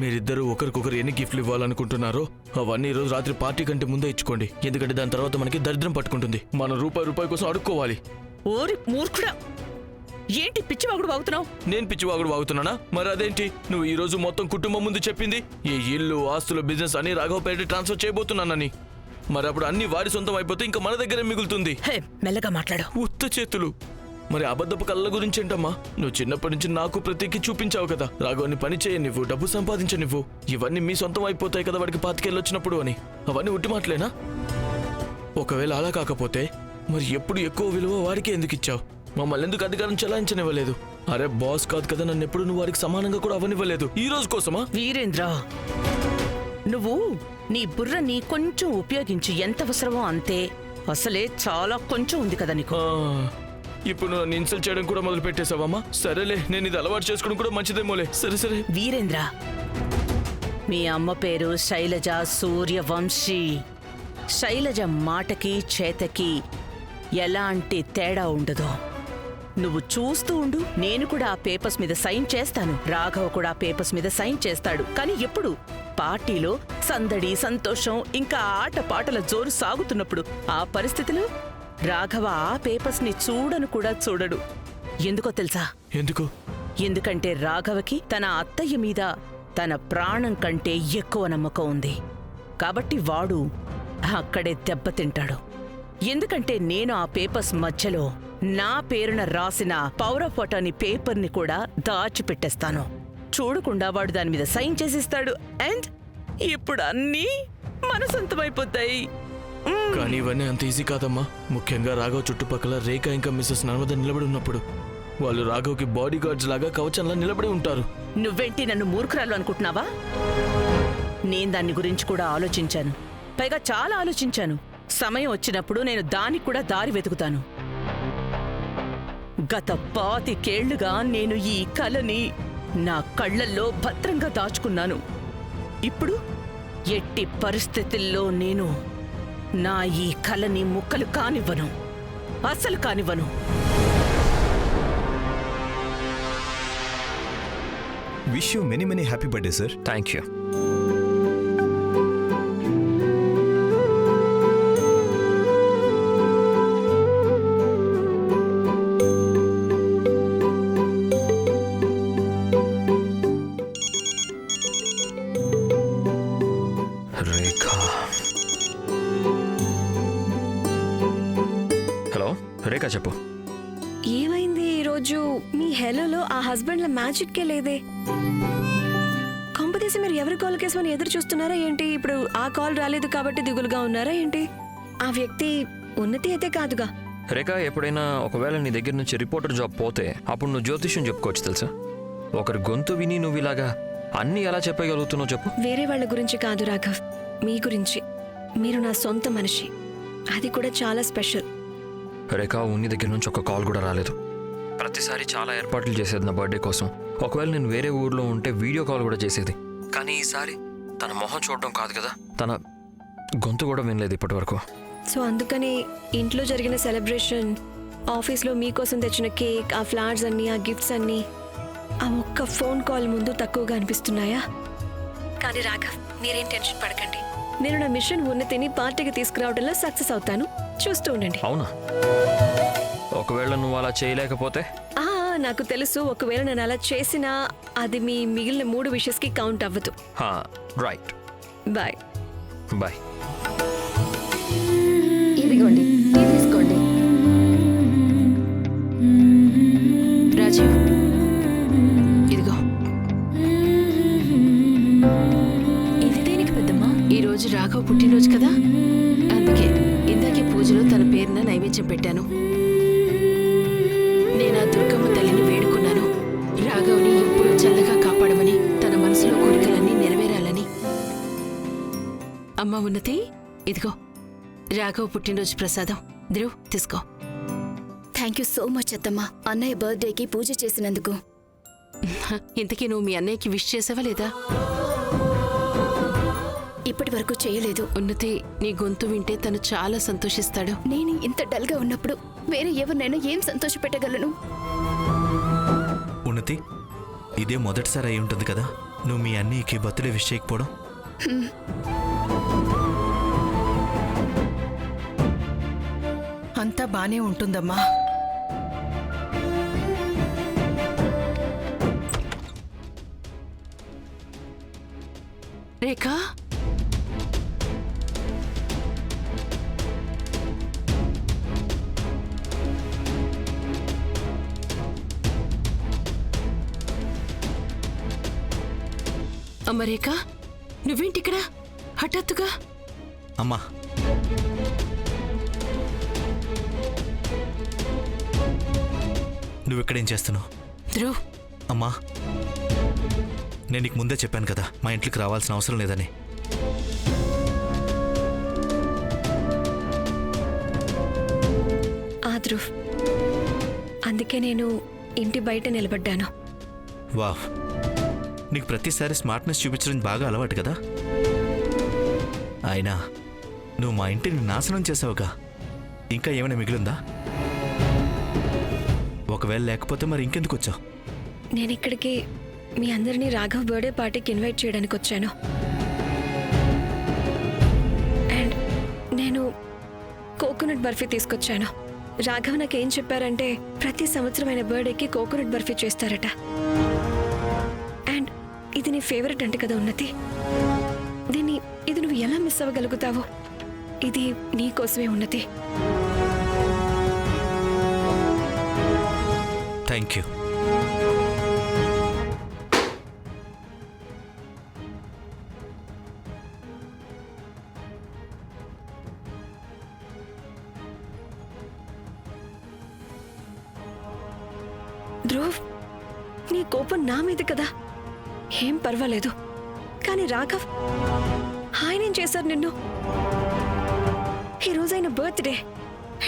మీరిద్దరూ ఒకరికొకరు ఎన్ని గిఫ్ట్లు ఇవ్వాలనుకుంటున్నారో అవన్నీ ఈ రోజు రాత్రి పార్టీ కంటే ముందే ఇచ్చుకోండి. ఎందుకంటే దాని తర్వాత మనకి దరిద్రం పట్టుకుంటుంది. మనం రూపాయి కోసం అడుక్కోవాలి. ఓరి మూర్ఖుడా, ఏంటి పిచ్చివాగుడు వాగుతున్నావు? నేను పిచ్చివాగుడు వాగుతున్నానా? మరి అదేంటి నువ్వు ఈ రోజు మొత్తం కుటుంబం ముందు చెప్పింది ఈ ఇల్లు, ఆస్తులు, బిజినెస్ అని రాఘవ్ పేరు ట్రాన్స్ఫర్ చేయబోతున్నానని. మరి అప్పుడు అన్ని వాడి సొంతం అయిపోతే ఇంకా మన దగ్గరే మిగులుతుంది. మెల్లగా మాట్లాడు. ఉత్త చేతులు. మరి అబద్ధపు కళ్ళ గురించి ఏంటమ్మా? నువ్వు చిన్నప్పటి నుంచి నాకు ప్రతికి చూపించావు కదా, రాఘవని పని చేయనివ్వు, డబ్బు సంపాదించనివ్వు, ఇవన్నీ మీ సొంతం అయిపోతాయి కదా వాడికి పాతికేళ్ళొచ్చినప్పుడు అని. అవన్నీ ఉట్టి మాటలేనా? ఒకవేళ అలా కాకపోతే మరి ఎప్పుడు ఎక్కువ విలువ వాడికే ఎందుకు ఇచ్చావు? మమ్మల్ని ఎందుకు అధికారం చెలాయించనివ్వలేదు? అరే బాస్ కాదు కదా, నన్ను ఎప్పుడు నువ్వు వాడికి సమానంగా కూడా అవనివ్వలేదు. ఈ రోజు కోసమా? వీరేంద్ర, నువ్వు నీ బుర్రని కొంచెం ఉపయోగించి ఎంత అవసరమో అంతే. అసలే చాలా కొంచెం ఉంది కదా నీకు. ఇప్పుడు నన్ను ఇన్సల్ట్ చేయడం కూడా మొదలు పెట్టేశావమ్మా. సరేలే, నేను ఇది అలవాటు చేసుకోవడం కూడా మంచిదేమోలే. సరే. వీరేంద్ర, మీ అమ్మ పేరు శైలజ సూర్యవంశీ. శైలజ మాటకి చేతకి ఎలాంటి తేడా ఉండదు. నువ్వు చూస్తూ ఉండు, నేను కూడా ఆ పేపర్స్ మీద సైన్ చేస్తాను, రాఘవ కూడా ఆ పేపర్స్ మీద సైన్ చేస్తాడు. కానీ ఎప్పుడు? పార్టీలో సందడి, సంతోషం, ఇంకా ఆటపాటల జోరు సాగుతున్నప్పుడు. ఆ పరిస్థితిలో రాఘవ ఆ పేపర్స్ ని చూడను కూడా చూడడు. ఎందుకో తెలుసా? ఎందుకంటే రాఘవకి తన అత్తయ్య మీద తన ప్రాణం కంటే ఎక్కువ నమ్మకం ఉంది. కాబట్టి వాడు అక్కడే దెబ్బతింటాడు. ఎందుకంటే నేను ఆ పేపర్స్ మధ్యలో నా పేరున రాసిన పవర్ ఆఫ్ అటార్నీ పేపర్ని కూడా దాచిపెట్టేస్తాను. చూడకుండా వాడు దాని మీద సైన్ చేసిస్తాడు. అండ్ ఇప్పుడు అన్నీ మన సొంతమైపోతాయి. కానీ ఇవన్నీ అంత ఈజీ కాదమ్మా. ముఖ్యంగా రాఘవ్ చుట్టుపక్కల రేఖ ఇంకా మిస్సెస్ నర్మద నిలబడి ఉన్నప్పుడు వాళ్ళు రాఘవ్కి బాడీ గార్డ్స్ లాగా కవచంలా నిలబడి ఉంటారు. నువ్వేంటి నన్ను మూర్ఖురాలు అనుకుంటున్నావా? నేను దాని గురించి కూడా ఆలోచించాను. పైగా చాలా ఆలోచించాను. సమయం వచ్చినప్పుడు నేను దానికి కూడా దారి వెతుకుతాను. గత 25 ఏళ్లుగా నేను ఈ కలని నా కళ్లల్లో భద్రంగా దాచుకున్నాను. ఇప్పుడు ఎట్టి పరిస్థితుల్లో నేను నా ఈ కలని ముక్కలు కానివ్వను, అస్సలు కానివ్వను. Wish you many happy birthday sir. Thank you. Rekha చెప్పు. ఏమైంది ఈరోజు? మీ హెలోలో ఆ హస్బెండ్ల మ్యాజిక్కే లేదే. కొంపదీసి మీరు ఎవరి కాల్ కేసమని ఎదురు చూస్తున్నారా ఏంటి? ఇప్పుడు ఆ కాల్ రాలేదు కాబట్టి దిగులుగా ఉన్నారా ఏంటి? ఆ వ్యక్తి ఉన్నతి అయితే కాదుగా. రేఖా, ఎప్పుడైనా ఒకవేళ నీ దగ్గర నుంచి రిపోర్టర్ జాబ్ పోతే అప్పుడు నువ్వు జ్యోతిష్యం చెప్పుకోవచ్చు తెలుసా. ఒకరి గొంతు విని నువ్వు ఇలాగా అన్నీ ఎలా చెప్పగలుగుతున్నావు చెప్పు. వేరే వాళ్ళ గురించి కాదు రాఘవ్, మీ గురించి. మీరు నా సొంత మనిషి, అది కూడా చాలా స్పెషల్. రేఖా, ఉన్ని దగ్గర నుంచి ఒక కాల్ కూడా రాలేదు. ప్రతిసారి చాలా ఏర్పాట్లు చేసేది నా బర్త్డే కోసం. ఒకవేళ నేను వేరే ఊర్లో ఉంటే వీడియో కాల్ కూడా చేసేది. కానీ ఈసారి తన మొహం చూడడం కాదు కదా, తన గొంతు కూడా వినలేదు ఇప్పటి వరకు. సో అందుకని ఇంట్లో జరిగిన సెలబ్రేషన్, ఆఫీస్లో మీకోసం తెచ్చిన కేక్, ఆ ఫ్లవర్స్ అన్నీ, ఆ గిఫ్ట్స్ అన్నీ ఆ ఒక్క ఫోన్ కాల్ ముందు తక్కువగా అనిపిస్తున్నాయా? కానీ రాఘవ్, మీరేం టెన్షన్ పడకండి. నేను నా మిషన్ ఉన్నతిని పార్టీకి తీసుకురావడంలో సక్సెస్ అవుతాను. చూస్తూ ఉండండి. అవునా? ఒకవేళ నువ్వు అలా చేయలేకపోతే? నాకు తెలుసు. ఒకవేళ నేను అలా చేసినా అది మీ మిగిలిన 3 విషెస్కి కౌంట్ అవ్వదు. రైట్. Bye bye. ఇదిగోండి, తీసుకోండి. రాజీవ్, ఇదిగో. ఇది దేనికి పెద్దమ్మా? ఈరోజు రాఘవ్ పుట్టినరోజు కదా, అందుకే ఇందాకే పూజలో తన పేరున నైవేద్యం పెట్టాను. నేను ఆ దుర్గమ్మ తల్లిని వేడుకున్నాను, రాఘవ్ని ఎప్పుడూ చల్లగా కాపాడమని, తన మనసులో కోరికలన్నీ నెరవేరాలని. అమ్మా ఉన్నతి, ఇదిగో రాఘవ్ పుట్టినరోజు ప్రసాదం. ధ్రువ్, తీసుకో. థ్యాంక్ యూ సో మచ్ అత్తమ్మా, అన్నయ్య బర్త్డేకి పూజ చేసినందుకు. ఇంతకీ నువ్వు మీ అన్నయ్యకి విష్ చేసావా లేదా? ఇప్పటి వరకు చేయలేదు. ఉన్నతి, నీ గొంతు వింటే తను చాలా సంతోషిస్తాడు. నేను ఇంత డల్గా ఉన్నప్పుడు వేరే ఎవరినైనా ఏం సంతోష పెట్టగలను? ఉన్నతి, ఇదే మొదటిసారి అయి ఉంటుంది కదా. నువ్వు మీ అన్నయ్యకి బర్త్డే విష్ చేయకపోవడం? అంతా బానే ఉంటుందమ్మా. రేఖా, అమ్మ రేఖా, నువ్వేంటిక్కడ హఠాత్తుగా? అమ్మా, నువ్వెక్కడేం చేస్తున్నావు? ధ్రువ్, అమ్మా, నేను నీకు ముందే చెప్పాను కదా మా ఇంట్లోకి రావాల్సిన అవసరం లేదని. ధ్రువ్, అందుకే నేను ఇంటి బయట నిలబడ్డాను. వావ్, నీకు ప్రతిసారి స్మార్ట్నెస్ చూపించడం బాగా అలవాటు కదా. అయినా నువ్వు మా ఇంటిని నాశనం చేసావుగా, ఇంకా ఏమైనా మిగిలిందా? ఒకవేళ లేకపోతే మరి ఇంకెందుకు వచ్చావు? నేను ఇక్కడికి మీ అందరినీ రాఘవ్ బర్త్డే పార్టీకి ఇన్వైట్ చేయడానికి వచ్చాను. అండ్ నేను కోకోనట్ బర్ఫీ తీసుకొచ్చాను. రాఘవ్ నాకేం చెప్పారంటే ప్రతి సంవత్సరం ఆయన బర్త్డేకి కోకోనట్ బర్ఫీ చేస్తారట. అండ్ ఇది నీ ఫేవరెట్ అంటే కదా ఉన్నతి. ఇది నువ్వు ఎలా మిస్ అవ్వగలుగుతావు? ఇది నీ కోసమే ఉన్నతి. Thank you. ధ్రువ్, నీ కోపం నా మీద కదా, ఏం పర్వాలేదు. కానీ రాఘవ్, ఆయనేం చేశారు నిన్ను? ఈరోజు ఆయన బర్త్డే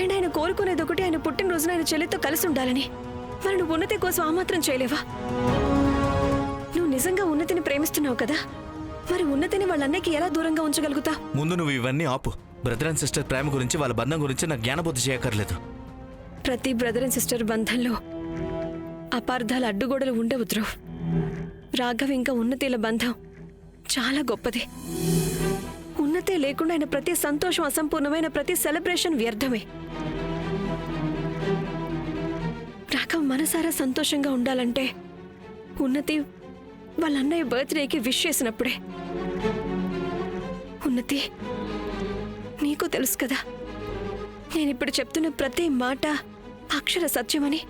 అండ్ ఆయన కోరుకునేది ఒకటి, ఆయన పుట్టినరోజున ఆయన చెల్లితో కలిసి ఉండాలని. మరి నువ్వు ఉన్నతి కోసం ఆ మాత్రం చేయలేవా? నువ్వు నిజంగా ఉన్నతిని ప్రేమిస్తున్నావు కదా, మరి ఉన్నతిని వాళ్ళ అన్నయ్యకి ఎలా దూరంగా ఉంచగలుగుతా? ముందు నువ్వు ఇవన్నీ ఆపు. బ్రదర్ అండ్ సిస్టర్ ప్రేమ గురించి, వాళ్ళ బంధం గురించి నాకు జ్ఞానబుద్ధి చేయక్కర్లేదు. ప్రతి బ్రదర్ అండ్ సిస్టర్ బంధంలో అపార్థాల అడ్డుగోడలు ఉండవు ధ్రువ్. రాఘవ్ ఇంకా ఉన్నతిల బంధం చాలా గొప్పది. ఉన్నతే లేకుండా ఆయన ప్రతి సంతోషం అసంపూర్ణమైన, ప్రతి సెలబ్రేషన్ వ్యర్థమే. రాఘవ్ మనసారా సంతోషంగా ఉండాలంటే ఉన్నతి వాళ్ళ అన్నయ్య బర్త్డేకి విష్ చేసినప్పుడే. ఉన్నతి, నీకు తెలుసు కదా నేనిప్పుడు చెప్తున్న ప్రతి మాట అక్షర సత్యమని.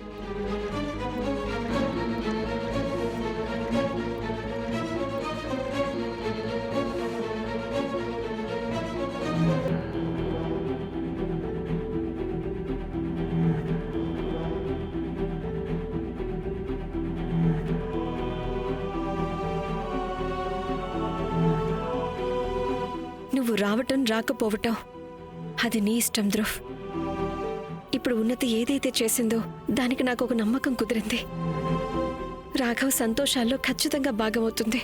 నువ్వు రావటం రాకపోవటం అది నీ ఇష్టం ధ్రువ్. ఇప్పుడు ఉన్నతి ఏదైతే చేసిందో దానికి నాకు ఒక నమ్మకం కుదిరింది. రాఘవ్ సంతోషాల్లో ఖచ్చితంగా భాగమవుతుంది.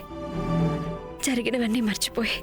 జరిగినవన్నీ మర్చిపోయి